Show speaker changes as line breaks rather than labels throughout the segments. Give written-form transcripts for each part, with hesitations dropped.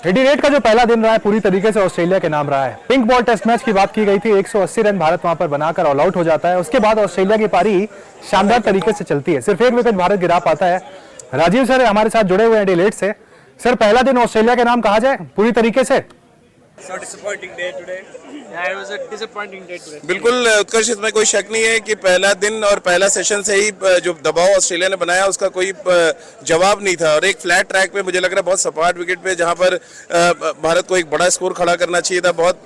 Adelaide का जो पहला दिन रहा है पूरी तरीके से ऑस्ट्रेलिया के नाम रहा है। पिंक बॉल टेस्ट मैच की बात की गई थी, 180 रन भारत वहां पर बनाकर ऑल आउट हो जाता है। उसके बाद ऑस्ट्रेलिया की पारी शानदार तरीके से चलती है, सिर्फ एक विकेट भारत गिरा पाता है। राजीव सर हमारे साथ जुड़े हुए हैं एडिलेड से। सर, पहला दिन ऑस्ट्रेलिया के नाम कहा जाए पूरी तरीके से?
बिल्कुल उत्कर्ष, इसमें कोई शक नहीं है कि पहला दिन और पहला सेशन से ही जो दबाव ऑस्ट्रेलिया ने बनाया उसका कोई जवाब नहीं था। और एक फ्लैट ट्रैक पे मुझे लग रहा है बहुत सपाट विकेट पे, जहां पर भारत को एक बड़ा स्कोर खड़ा करना चाहिए था, बहुत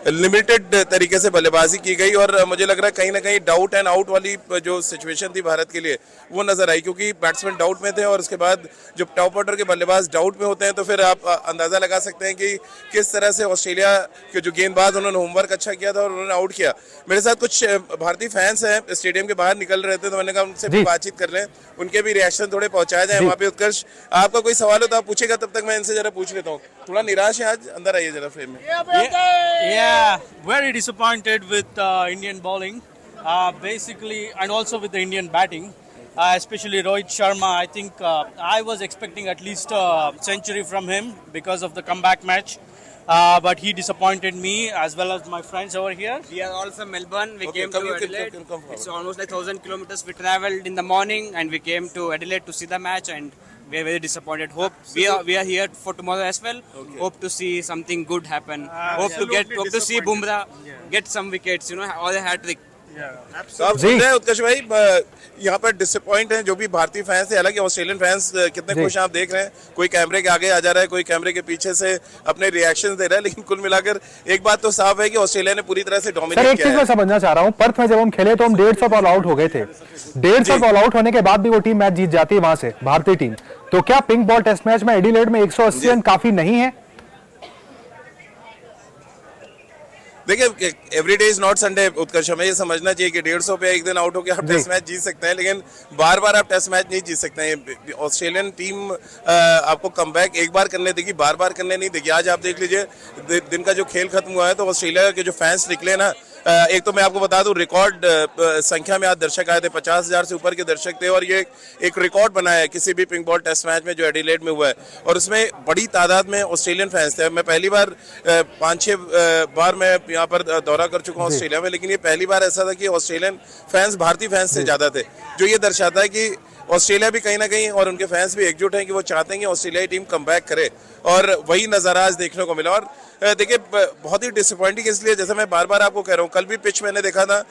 लिमिटेड तरीके से बल्लेबाजी की गई। और मुझे लग रहा है कहीं ना कहीं डाउट एंड आउट वाली जो सिचुएशन थी भारत के लिए वो नजर आई, क्योंकि बैट्समैन डाउट में थे और उसके बाद जब टॉप ऑर्डर के बल्लेबाज डाउट में होते हैं तो फिर आप अंदाजा लगा सकते हैं कि किस तरह से ऑस्ट्रेलिया के जो गेंदबाज उन्होंने होमवर्क अच्छा किया था और उन्होंने आउट किया। मेरे साथ कुछ भारतीय फैंस हैं, स्टेडियम के बाहर निकल रहे थे, तो मैंने कहा उनसे भी बातचीत कर लें, उनके भी रिएक्शन थोड़े पहुंचाए जाए वहाँ पे। उत्कर्ष, आपका कोई सवाल हो तो आप पूछेगा, तब तक मैं इनसे जरा पूछ लेता हूँ। थोड़ा निराश है आज, अंदर आइए जरा फ्रेम में।
Very disappointed with Indian bowling, basically, and also with the Indian batting, especially Rohit Sharma. I think I was expecting at least a century from him because of the comeback match. But he disappointed me as well as my friends over here.
We are all from Melbourne. We came to Adelaide. It's almost like 1,000 kilometers. We travelled in the morning and we came to Adelaide to see the match, and we are very disappointed. Hope we are here for tomorrow as well. Hope to see something good happen. Hope to see Bumrah get some wickets. You know, or a hat trick.
तो आप सुन रहे हैं उत्कर्ष भाई, यहाँ पर disappoint हैं जो भी भारतीय फैंस थे। हालांकि ऑस्ट्रेलियन फैंस कितने खुश हैं आप देख रहे हैं, कोई कैमरे के आगे आ जा रहा है, कोई कैमरे के पीछे से अपने रिएक्शन दे रहा है, लेकिन कुल मिलाकर एक बात तो साफ है कि ऑस्ट्रेलिया ने पूरी तरह से डोमिनेट किया है।
एक चीज मैं समझना चाह रहा हूँ, पर्थ में जब हम खेले तो हम 150 ऑल आउट हो गए थे। 150 ऑल आउट होने के बाद भी वो टीम मैच जीत जाती है वहां से, भारतीय टीम। तो क्या पिंक बॉल टेस्ट मैच में एडिलेड में 180 रन काफी नहीं है?
देखिए, every day is not Sunday Utkarsh, हमें ये समझना चाहिए कि 150 पे एक दिन आउट होकर आप टेस्ट मैच जीत सकते हैं, लेकिन बार बार आप टेस्ट मैच नहीं जीत सकते हैं। ऑस्ट्रेलियन टीम आपको कमबैक एक बार करने देगी, बार बार करने नहीं देगी। आज आप देख लीजिए दिन का जो खेल खत्म हुआ है तो ऑस्ट्रेलिया के जो फैंस निकले ना, एक तो मैं आपको बता दूं रिकॉर्ड संख्या में आज दर्शक आए थे, 50,000 से ऊपर के दर्शक थे। और ये एक रिकॉर्ड बनाया है किसी भी पिंक बॉल टेस्ट मैच में जो एडिलेड में हुआ है, और उसमें बड़ी तादाद में ऑस्ट्रेलियन फैंस थे। मैं पहली बार 5-6 बार मैं यहाँ पर दौरा कर चुका हूँ ऑस्ट्रेलिया में, लेकिन ये पहली बार ऐसा था कि ऑस्ट्रेलियन फैंस भारतीय फैंस से ज्यादा थे, जो ये दर्शाता है कि ऑस्ट्रेलिया भी कहीं ना कहीं और उनके फैंस भी एकजुट हैं कि वो चाहते हैं कि ऑस्ट्रेलियाई टीम कमबैक करे, और वही नज़ारा आज देखने को मिला। और देखिए, बहुत ही डिसअपॉइंटिंग इसलिए, जैसे मैं बार बार आपको कह रहा हूँ, कल भी पिच मैंने देखा था,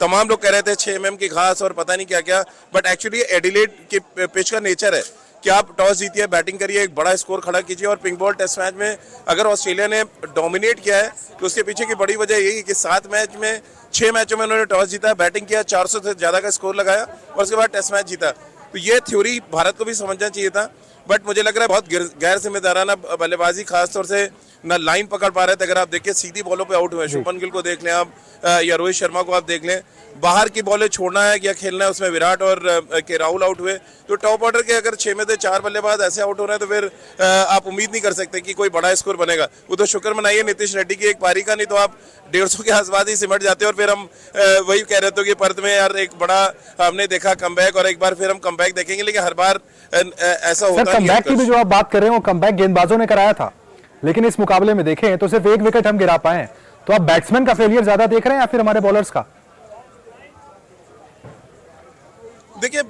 तमाम लोग कह रहे थे 6 mm की घास और पता नहीं क्या क्या, बट एक्चुअली एडिलेड की पिच का नेचर है कि आप टॉस जीतिए, बैटिंग करिए, एक बड़ा स्कोर खड़ा कीजिए। और पिंक बॉल टेस्ट मैच में अगर ऑस्ट्रेलिया ने डोमिनेट किया है तो उसके पीछे की बड़ी वजह यही है कि 7 मैच में 6 मैचों में उन्होंने टॉस जीता, बैटिंग किया, 400 से ज़्यादा का स्कोर लगाया और उसके बाद टेस्ट मैच जीता। तो ये थ्योरी भारत को भी समझना चाहिए था, बट मुझे लग रहा है बहुत गैर जिम्मेदाराना बल्लेबाजी, खासतौर से ना लाइन पकड़ पा रहे थे। अगर आप देखिए सीधी बॉलों पे आउट हुए, शुभमन गिल को देख लें आप, या रोहित शर्मा को आप देख लें, बाहर की बॉलें छोड़ना है या खेलना है, उसमें विराट और के राहुल आउट हुए। तो टॉप ऑर्डर के अगर 6 में से 4 बल्लेबाज ऐसे आउट हो रहे हैं तो फिर आप उम्मीद नहीं कर सकते कि कोई बड़ा स्कोर बनेगा। वो तो शुक्र मनाइए नीतीश रेड्डी की एक पारी का, नहीं तो आप 150 के आसपास ही सिमट जाते। और फिर हम वही कह रहे थे कि पर्थ में यार एक बड़ा हमने देखा कमबैक, और एक बार फिर हम कमबैक देखेंगे, लेकिन हर बार ऐसा होता है।
कमबैक की भी जो आप बात कर रहे हैं वो कमबैक गेंदबाजों ने कराया था, लेकिन इस मुकाबले में देखें तो सिर्फ एक विकेट हम गिरा पाए। तो आप बैट्समैन का फेलियर ज्यादा देख रहे हैं या फिर हमारे बॉलर्स का?
देखिए,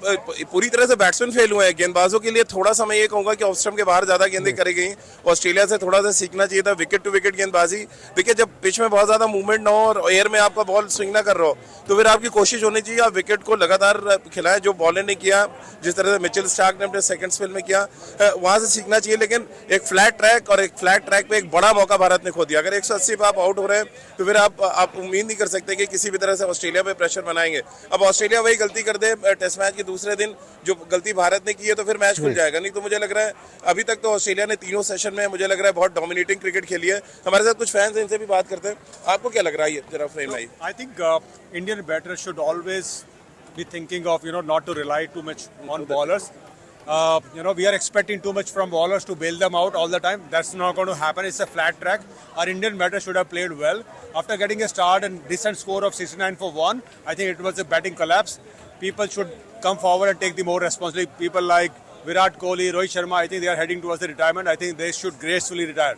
पूरी तरह से बैट्समैन फेल हुए हैं। गेंदबाजों के लिए थोड़ा सा मैं ये कहूंगा कि ऑफ स्टंप के बाहर ज्यादा गेंदें करी गई। ऑस्ट्रेलिया से थोड़ा सा सीखना चाहिए था विकेट टू विकेट गेंदबाजी। देखिए, जब पिच में बहुत ज्यादा मूवमेंट ना हो और एयर में आपका बॉल स्विंग ना कर रहा हो तो फिर आपकी कोशिश होनी चाहिए आप विकेट को लगातार खिलाएं, जो बॉलर ने किया, जिस तरह से मिचेल स्टार्क ने अपने सेकंड स्पेल में किया, वहां से सीखना चाहिए। लेकिन एक फ्लैट ट्रैक और एक फ्लैट ट्रैक पे एक बड़ा मौका भारत ने खो दिया। अगर 180 पे आप आउट हो रहे हैं तो फिर आप उम्मीद नहीं कर सकते कि किसी भी तरह से ऑस्ट्रेलिया पे प्रेशर बनाएंगे। अब ऑस्ट्रेलिया वही गलती कर दे टेस्ट मैच के दूसरे दिन जो गलती भारत ने की है तो फिर मैच खुल जाएगा। नहीं तो मुझे लग रहा है अभी तक तो ऑस्ट्रेलिया ने तीनों सेशन में मुझे लग रहा है बहुत डोमिनेटिंग क्रिकेट खेली है। हमारे साथ कुछ फैंस हैं, इनसे भी बात करते हैं। आपको क्या लग रहा है ये जरा frame I?
I think Indian batters should always be thinking of not to rely too much on bowlers. We are expecting too much from bowlers to bail them out all the time. That's not going to happen. It's a flat track. Our Indian batters should have played well. After getting a start and decent score of 69 for 1, I think it was a batting collapse. People should come forward and take the more responsibility. People like Virat Kohli, Rohit Sharma, I think they are heading towards the retirement. I think they should gracefully retire.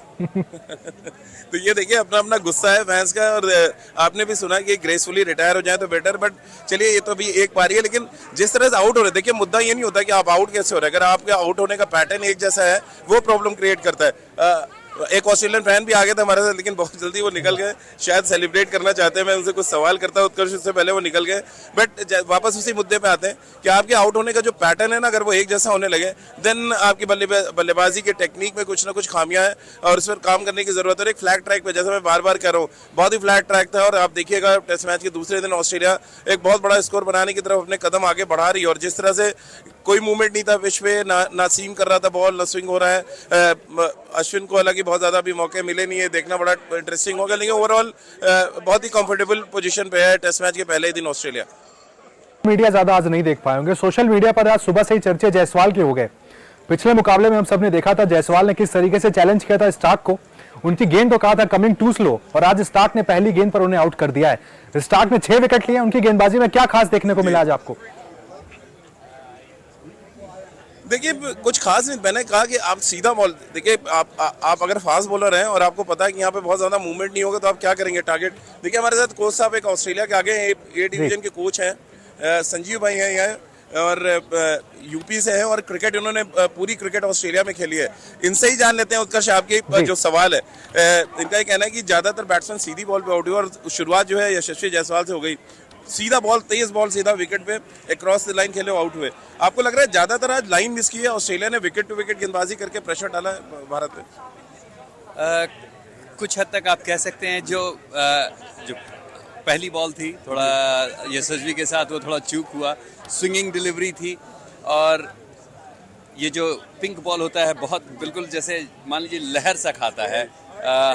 तो ये देखिए अपना अपना गुस्सा है fans का, और आपने भी सुना कि ग्रेसफुली रिटायर हो जाए तो बेटर, बट चलिए ये तो अभी एक पारी है, लेकिन जिस तरह से आउट हो रहे, देखिए मुद्दा ये नहीं होता कि आप आउट कैसे हो रहे हैं, अगर आपके आउट होने का पैटर्न एक जैसा है वो प्रॉब्लम क्रिएट करता है। एक ऑस्ट्रेलियन फैन भी आ गए थे हमारे साथ, लेकिन बहुत जल्दी वो निकल गए, शायद सेलिब्रेट करना चाहते हैं, मैं उनसे कुछ सवाल करता हूं उत्कर्ष, उससे पहले वो निकल गए। बट वापस उसी मुद्दे पे आते हैं कि आपके आउट होने का जो पैटर्न है ना, अगर वो एक जैसा होने लगे, देन आपकी बल्लेबाजी के टेक्निक में कुछ ना कुछ खामियां हैं और उस पर काम करने की जरूरत है। और एक फ्लैट ट्रैक पे, जैसा मैं बार बार कह रहा हूँ, बहुत ही फ्लैट ट्रैक था, और आप देखिएगा टेस्ट मैच के दूसरे दिन ऑस्ट्रेलिया एक बहुत बड़ा स्कोर बनाने की तरफ अपने कदम आगे बढ़ा रही है, और जिस तरह से कोई मूवमेंट नहीं था विश पे, ना सीम कर रहा था बॉल, ना स्विंग हो रहा है। अश्विन को हालांकि बहुत ज्यादा भी मौके मिले नहीं है, देखना बड़ा इंटरेस्टिंग होगा, लेकिन ओवरऑल बहुत ही कंफर्टेबल पोजीशन पे है टेस्ट मैच के पहले ही दिन ऑस्ट्रेलिया।
मीडिया ज्यादा आज नहीं देख पाए होंगे, सोशल मीडिया पर आज सुबह से ही चर्चे जायसवाल के हो गए। पिछले मुकाबले में हम सब ने देखा था जायसवाल ने किस तरीके से चैलेंज किया था स्टार्क को, उनकी गेंद तो कहा था कमिंग टू स्लो, और आज स्टार्क ने पहली गेंद पर उन्हें आउट कर दिया है। स्टार्क ने 6 विकेट लिए, उनकी गेंदबाजी में क्या खास देखने को मिला आज आपको?
देखिए कुछ खास नहीं, मैंने कहा कि आप सीधा बॉल देखिए, आप अगर फास्ट बॉलर हैं और आपको पता है कि यहाँ पे बहुत ज्यादा मूवमेंट नहीं होगा, तो आप क्या करेंगे टारगेट। देखिए हमारे साथ कोच साहब एक ऑस्ट्रेलिया के आगे ए डिवीजन के कोच हैं, संजीव भाई हैं यहाँ, और यूपी से है, और क्रिकेट उन्होंने पूरी क्रिकेट ऑस्ट्रेलिया में खेली है। इनसे ही जान लेते हैं उत्कर्ष आपके जो सवाल है। इनका ये कहना है कि ज्यादातर बैट्समैन सीधी बॉल पे आउट हुए, और शुरुआत जो है यशस्वी जायसवाल से हो गई, सीधा बॉल, तेज बॉल सीधा विकेट पे अक्रॉस द लाइन खेले, आउट हुए। आपको लग रहा है ज्यादातर आज लाइन मिस की है ऑस्ट्रेलिया ने, विकेट टू विकेट गेंदबाजी करके प्रेशर डाला है भारत पे?
कुछ हद तक आप कह सकते हैं। जो पहली बॉल थी, थोड़ा यशस्वी के साथ वो थोड़ा चूक हुआ, स्विंगिंग डिलीवरी थी, और ये जो पिंक बॉल होता है बहुत बिल्कुल जैसे मान लीजिए लहर सा खाता है,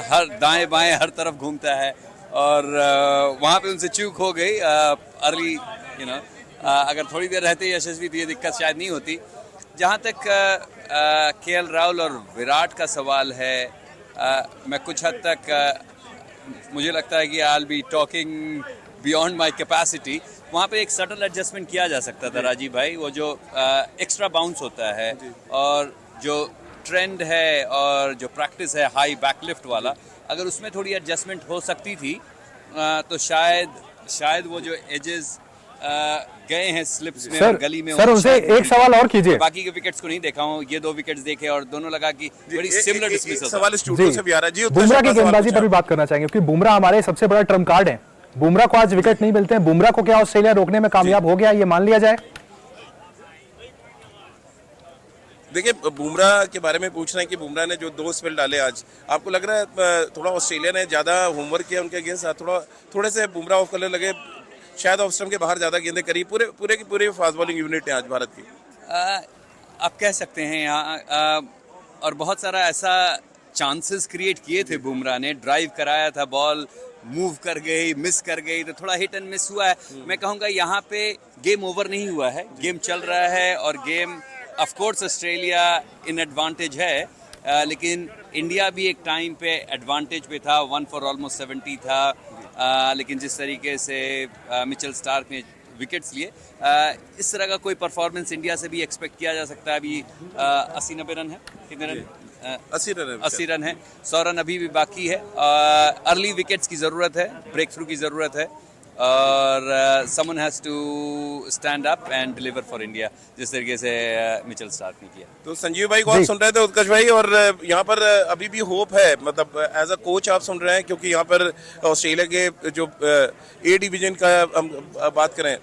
हर दाएं बाएं हर तरफ घूमता है, और वहाँ पे उनसे चूक हो गई अर्ली, अगर थोड़ी देर रहते यशस्वी तो ये दिक्कत शायद नहीं होती। जहाँ तक केएल राहुल और विराट का सवाल है, मैं कुछ हद तक मुझे लगता है कि I will be talking beyond my capacity. वहाँ पे एक सटल एडजस्टमेंट किया जा सकता था राजीव भाई, वो जो एक्स्ट्रा बाउंस होता है और जो ट्रेंड है और जो प्रैक्टिस है हाई बैकलिफ्ट वाला, अगर उसमें थोड़ी एडजस्टमेंट हो सकती थी तो शायद वो जो एजेस गए हैं स्लिप्स में और गली में।
सर उनसे एक सवाल और कीजिए।
बाकी के विकेट्स को नहीं देखा हूँ, ये 2 विकेट्स देखे और दोनों लगा कि बड़ी सिमिलर डिसमिसल।
सवाल स्टूडियो से भी आ रहा है जी,
बुमराह की गेंदबाजी पर भी बात करना चाहेंगे, क्योंकि बुमराह हमारे सबसे बड़ा ट्रम्प कार्ड है। बुमराह को आज विकेट नहीं मिलते हैं, बुमराह को क्या ऑस्ट्रेलिया रोकने में कामयाब हो गया, ये मान लिया जाए?
देखिए बुमराह के बारे में पूछ रहे हैं कि बुमराह ने जो 2 स्पेल डाले आज, आपको लग रहा है थोड़ा ऑस्ट्रेलिया ने ज्यादा होमवर्क किया उनके अगेंस्ट, थोड़े से बुमराह ऑफ कलर लगे, शायद ऑफ स्टंप के बाहर ज्यादा गेंदें करी, पूरे की पूरे फास्ट बॉलिंग यूनिट है आज भारत की?
आप कह सकते हैं यहाँ, और बहुत सारा ऐसा चांसेस क्रिएट किए थे बुमराह ने, ड्राइव कराया था, बॉल मूव कर गई, मिस कर गई, तो थोड़ा हिट एंड मिस हुआ है। मैं कहूँगा यहाँ पे गेम ओवर नहीं हुआ है, गेम चल रहा है, और game of course Australia in advantage है, लेकिन इंडिया भी एक टाइम पे एडवांटेज पे था, 1 for almost 70 था, लेकिन जिस तरीके से मिचेल स्टार्क ने विकेट्स लिए, इस तरह का कोई परफॉर्मेंस इंडिया से भी एक्सपेक्ट किया जा सकता है। अभी 80-90 रन है, कितने रन? 80 रन है, 100 रन अभी भी बाकी है। अर्ली विकेट्स की ज़रूरत है, ब्रेक थ्रू की ज़रूरत है, और someone has to stand up and deliver for India, जिस तरीके से मिचेल स्टार्क ने किया।
तो संजीव भाई को आप सुन रहे थे, उत्कर्ष भाई, और यहाँ पर अभी भी होप है, मतलब एज अ कोच आप सुन रहे हैं, क्योंकि यहाँ पर ऑस्ट्रेलिया के जो ए डिवीजन का हम बात करें,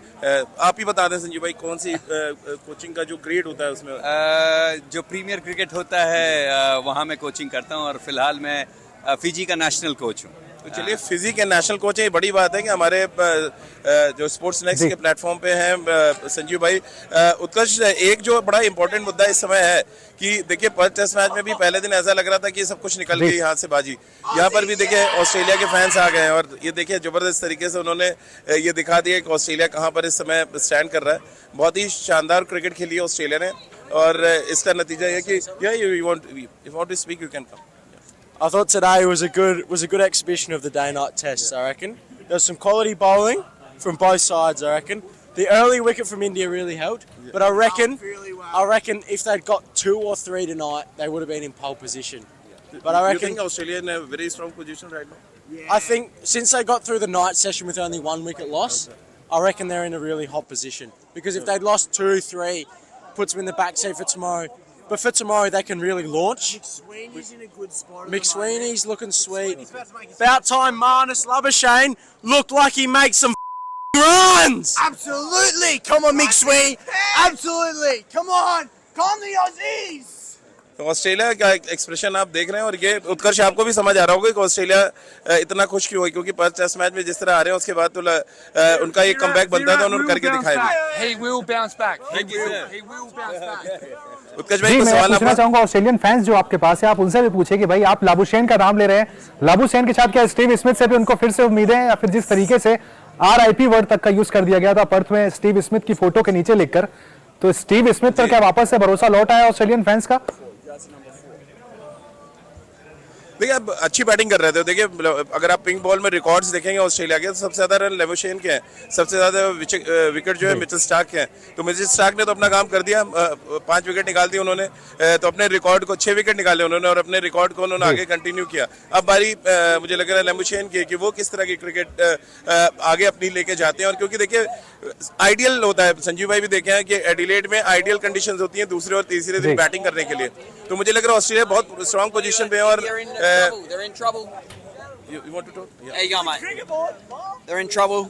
आप ही बता दें संजीव भाई, कौन सी कोचिंग का जो ग्रेड होता है उसमें?
जो प्रीमियर क्रिकेट होता है वहाँ मैं कोचिंग करता हूँ, और फिलहाल मैं फिजी का नेशनल कोच हूँ।
तो चलिए फिजी के नेशनल कोच है, ये बड़ी बात है कि हमारे जो स्पोर्ट्स नेक्स्ट के प्लेटफॉर्म पे हैं संजीव भाई। उत्कर्ष, एक जो बड़ा इंपॉर्टेंट मुद्दा इस समय है कि देखिए पर्थ टेस्ट मैच में भी पहले दिन ऐसा लग रहा था कि सब कुछ निकल गई हाथ से बाजी, यहाँ पर भी देखिए ऑस्ट्रेलिया के फैंस आ गए हैं, और ये देखिए जबरदस्त तरीके से उन्होंने ये दिखा दिया कि ऑस्ट्रेलिया कहाँ पर इस समय स्टैंड कर रहा है। बहुत ही शानदार क्रिकेट खेली है ऑस्ट्रेलिया ने, और इसका नतीजा ये कि you want to speak, you can come.
I thought today was a good exhibition of the day-night tests. I reckon there's some quality bowling from both sides. I reckon The early wicket from India really helped, but I reckon if they'd got 2 or 3 tonight, they would have been in pole position. But I
You
reckon
think Australia in a very strong position right now?
I think since they got through the night session with only 1 wicket loss, I reckon they're in a really hot position. Because if they'd lost 2, 3, puts them in the back seat for tomorrow. But for tomorrow, they can really launch.
McSweeney's in a good spot.
McSweeney's looking sweet. About time Marnus Labuschagne looked like he makes some runs.
Absolutely. Come on, McSweeney. Absolutely. Come on. Come the Aussies.
तो Australia का expression आप देख रहे हैं और ये उत्कर्ष आपको भी समझ आ रहा होगा कि ऑस्ट्रेलिया इतना खुश क्यों हुई, क्योंकि फर्स्ट टेस्ट मैच में जिस तरह आ रहे हैं उसके बाद तो उनका ये कमबैक बनता था, उन्होंने करके दिखाया भी।
He will bounce back. He will bounce back.
उत्कर्ष भाई
जी
को
मैं
सवाल
पूछना
आप
चाहूंगा ऑस्ट्रेलियन फैंस जो आपके पास है, आप उनसे भी पूछे कि भाई आप लाबुशेन का नाम ले रहे हैं, लाबुशेन के साथ क्या स्टीव स्मिथ से भी उनको फिर से उम्मीदें हैं, या फिर जिस तरीके से RIP वर्ड तक का यूज कर दिया गया था पर्थ में स्टीव स्मिथ की फोटो के नीचे लिखकर, तो स्टीव स्मिथ पर क्या वापस से भरोसा लौट आया ऑस्ट्रेलियन फैंस का?
देखिए आप अच्छी बैटिंग कर रहे थे। देखिए अगर आप पिंक बॉल में रिकॉर्ड्स देखेंगे ऑस्ट्रेलिया के, तो सबसे ज्यादा रन लेबुशेन के हैं, सबसे ज्यादा विकेट जो है मिचेल स्टार्क के हैं। तो मिचेल स्टार्क ने तो अपना काम कर दिया, 5 विकेट निकाल दिए उन्होंने, तो अपने रिकॉर्ड को 6 विकेट निकाले उन्होंने और अपने रिकॉर्ड को उन्होंने आगे कंटिन्यू किया। अब बारी मुझे लग रहा है लेबुशेन की कि वो किस तरह की क्रिकेट आगे अपनी लेके जाते हैं। और क्योंकि देखिए आइडियल होता है, संजीव भाई भी देखे हैं कि एडिलेड में आइडियल कंडीशंस होती हैं दूसरे और तीसरे दिन बैटिंग करने के लिए, तो मुझे लग रहा है ऑस्ट्रेलिया बहुत स्ट्रांग पोजीशन पे है। और
They're in trouble.
you want to talk? Yeah.
There you go, mate. They're in trouble.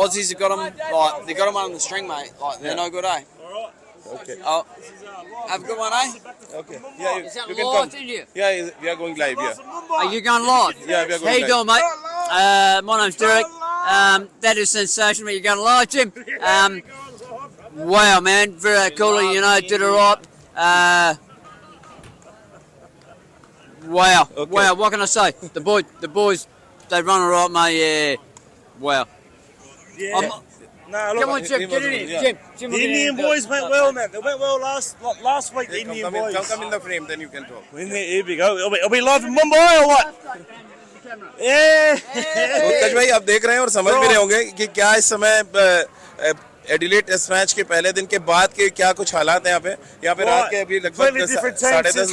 Aussies have got them. Like they got them on the string, mate. Like they're no good, eh?
Okay.
Oh, have a good one, eh?
Okay. Yeah,
Is that
you can
live,
come.
India?
Yeah, we are going live. Yeah.
Are you going live?
Yeah, we are going
How you
live.
doing, mate? My name's Derek. That is sensational. You're going live, Jim. Wow, man, very cool. You know, did it right. Wow,
Okay.
wow. What can I say? The boys, they run all right, mate. Yeah. Wow.
Yeah.
Come on, Jim. Get in here,
Yeah.
Jim. Jim,
The Indian boys went well, man. They went well last week. The
Hey,
Indian
come
boys.
in the frame, then you can talk.
Here we go. Are we live in Mumbai or what? Yeah.
उत्कर्ष भाई आप देख रहे हैं और समझ भी रहे होंगे कि क्या इस समय एडिलेड टेस्ट मैच के पहले दिन के बाद के क्या कुछ हालात हैं यहाँ पे रात के अभी
Completely
लगभग
different
10:30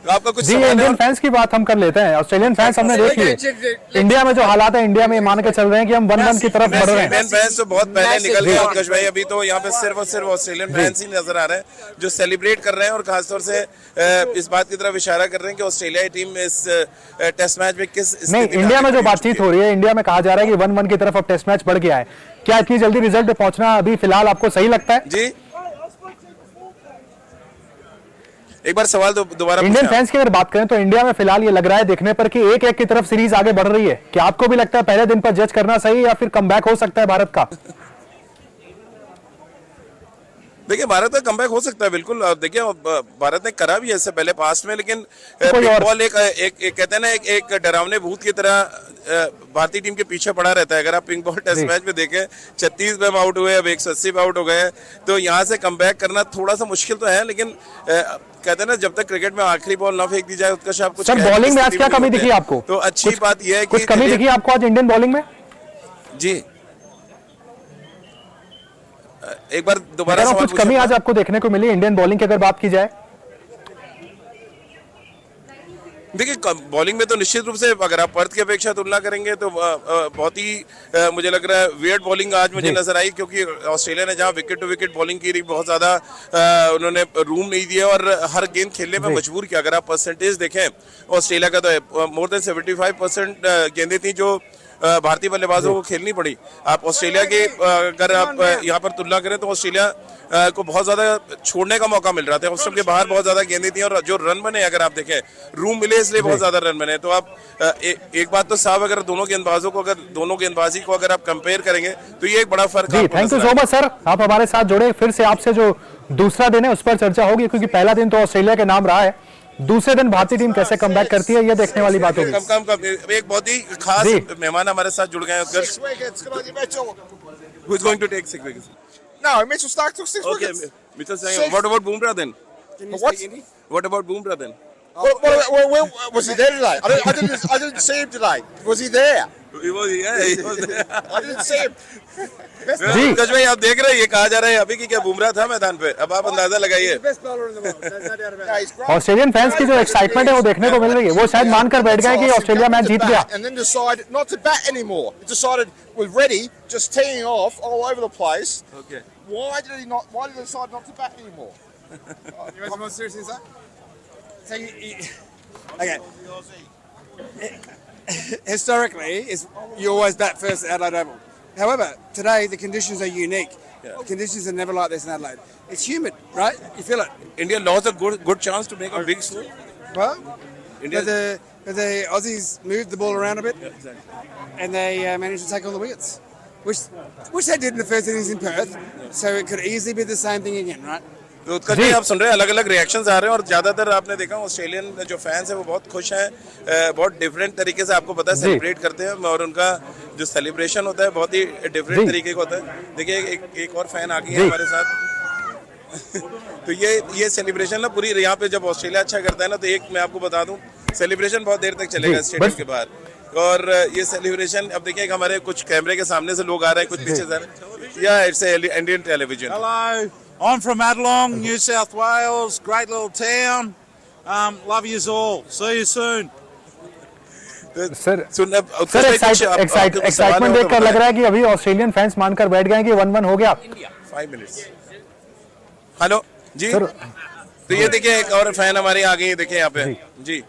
तो आपका कुछ
जी
सवाल है?
इंडियन फैंस की बात हम कर लेते हैं। ऑस्ट्रेलियन फैंस हमने देख लिए, इंडिया में जो हालात है, इंडिया में मान के चल रहे हैं कि हम 1 की तरफ बढ़ रहे हैं।
इंडियन फैंस तो बहुत पहले निकल गए उत्कर्ष भाई, अभी तो यहाँ पे सिर्फ और सिर्फ ऑस्ट्रेलियन फैंस ही नजर आ रहे हैं जो सेलिब्रेट कर रहे हैं और खासतौर से इस बात की तरफ इशारा कर रहे हैं कि ऑस्ट्रेलिया की टीम इस टेस्ट मैच में किस
नहीं,
स्थिति में
इंडिया में
आगे
जो
बढ़
बातचीत
चुकी
हो रही है, इंडिया में कहा जा रहा है कि 1 की तरफ अब टेस्ट मैच बढ़ गया है, क्या इतनी जल्दी रिजल्ट पे पहुंचना अभी फिलहाल आपको सही लगता है?
है। जी एक बार सवाल दोबारा
इंडियन
पूछें।
फैंस की अगर बात करें तो इंडिया में फिलहाल ये लग रहा है देखने पर कि 1-1 की तरफ सीरीज आगे बढ़ रही है। क्या आपको भी लगता है पहले दिन पर जज करना सही, या फिर कमबैक हो सकता है भारत का?
देखिए भारत का कमबैक हो सकता है बिल्कुल। देखिए भारत ने करा भी है इससे पहले पास्ट में, लेकिन
कोई
पिंक
और-
बॉल एक कहते हैं ना एक डरावने भूत की तरह भारतीय टीम के पीछे पड़ा रहता है। अगर आप पिंक बॉल टेस्ट मैच में देखें 36 पे आउट हुए, अब 180 पे आउट हो गए, तो यहाँ से कमबैक करना थोड़ा सा मुश्किल तो है, लेकिन कहते हैं ना जब तक क्रिकेट में आखिरी बॉल ना फेंक दी जाए उत्कर्ष आप कुछ
सर
कह नहीं
बॉलिंग में आज
सकते
क्या
भी
कमी
होते
दिखी
हैं।
आपको?
तो अच्छी बात यह है
कुछ
कि
कमी दिखी आपको आज इंडियन बॉलिंग में?
जी एक बार दोबारा
कुछ
सवाल
कमी
पूछिए।
आज आपको देखने को मिली इंडियन बॉलिंग की अगर बात की जाए?
देखिए बॉलिंग में तो निश्चित रूप से अगर आप पर्थ की अपेक्षा तुलना करेंगे तो बहुत ही मुझे लग रहा है वियर्ड बॉलिंग आज मुझे नजर आई, क्योंकि ऑस्ट्रेलिया ने जहां विकेट टू विकेट बॉलिंग की बहुत ज्यादा उन्होंने रूम नहीं दिया और हर गेंद खेलने में मजबूर किया। अगर आप परसेंटेज देखें ऑस्ट्रेलिया का तो मोर देन 75% गेंदें थी जो भारतीय बल्लेबाजों को खेलनी पड़ी। आप ऑस्ट्रेलिया के अगर आप यहाँ पर तुलना करें तो ऑस्ट्रेलिया को बहुत ज्यादा छोड़ने का मौका मिल रहा था। ऑस्ट्रेलिया के बाहर बहुत ज्यादा गेंदें थी और जो रन बने अगर आप देखें रूम मिले इसलिए बहुत ज्यादा रन बने। तो आप एक बात तो साहब, अगर दोनों गेंदबाजों को दोनों गेंदबाजी को अगर आप कंपेयर करेंगे तो ये एक बड़ा फर्क
जी thank you so much sir, आप हमारे साथ जुड़े। फिर से आपसे जो दूसरा दिन है उस पर चर्चा होगी, क्योंकि पहला दिन तो ऑस्ट्रेलिया के नाम रहा है, दूसरे दिन भारतीय टीम कैसे कमबैक करती है ये देखने वाली बात होगी।
कम एक बहुत ही खास मेहमान हमारे साथ जुड़ गए हैं उत्कर्ष। Who is going to take 6 wickets?
No, Mitchell Stark took 6
Okay,
wickets.
Mitchell saying, what about Bumrah then?
What?
What about Bumrah then?
Was he there today? I didn't see him today. Was he there?
He was there.
I didn't see him.
जी
उत्कर्ष भाई आप देख रहे हैं ये कहा जा रहा है अभी कि क्या बुमराह था मैदान पे, अब आप अंदाजा लगाइए।
Best bowler in the world. There's no doubt about it. He's great.
Australian fans की जो एक्साइटमेंट है वो देखने को मिल रही है, वो शायद मानकर बैठ गए कि ऑस्ट्रेलिया मैच जीत गया।
And then decided not to bat anymore. He decided with Reddy just teeing off all over the place.
Okay.
Why did he decide not to bat anymore?
You want more serious inside? So okay. Historically, you always bat first at Adelaide Oval. However, today the conditions are unique.
Yeah.
Conditions are never like this in Adelaide. It's humid, right? You feel it.
India lost a good chance to make a big score.
Well,
India,
but the Aussies moved the ball around a bit, and they managed to take all the wickets, which they did in the first innings in Perth. So it could easily be the same thing again, right?
तो उत्कर्ष भाई आप सुन रहे हैं अलग अलग reactions आ रहे हैं और ज्यादातर आपने देखा ऑस्ट्रेलियन जो फैंस है वो बहुत खुश हैं, बहुत डिफरेंट तरीके से आपको पता है सेलिब्रेट करते हैं और उनका जो सेलिब्रेशन होता है बहुत ही डिफरेंट तरीके का होता है। देखिए एक और फैन आ गई है हमारे साथ तो ये सेलिब्रेशन ना पूरी यहाँ पे जब ऑस्ट्रेलिया अच्छा करता है ना तो एक मैं आपको बता दूं सेलिब्रेशन बहुत देर तक चलेगा स्टेडियम के बाहर और ये सेलिब्रेशन अब देखिए हमारे कुछ कैमरे के सामने से लोग आ रहे हैं, कुछ पीछे से आ रहे हैं। या it's Indian television.
Hello, I'm from Adelong, New South Wales. Great little town. Love yous all. See you soon.
Sir excitement देखकर लग रहा है कि अभी ऑस्ट्रेलियन फैंस मानकर बैठ गए कि 1-1 हो गया।
5 मिनट्स। हेलो जी तो ये देखिए एक और फैन हमारी आ गई, देखिए यहाँ पे जी।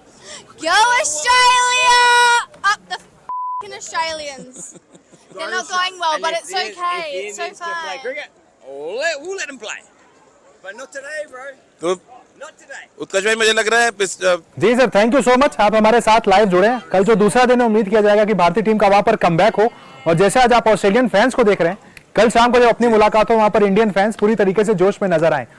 Go Australia! Up the f***ing Australians. They're not going well, but it's okay. It's so fine.
We'll let them play. But not today, bro.
तो
Not today.
उत्कर्ष भाई मुझे लग रहा है
जी sir, thank you so much, आप हमारे साथ लाइव जुड़े हैं। कल जो दूसरा दिन है उम्मीद किया जाएगा कि भारतीय टीम का वहां पर कमबैक हो और जैसे आज आप ऑस्ट्रेलियन फैंस को देख रहे हैं, कल शाम को जब अपनी मुलाकात हो वहां पर इंडियन फैंस पूरी तरीके से जोश में नजर आए।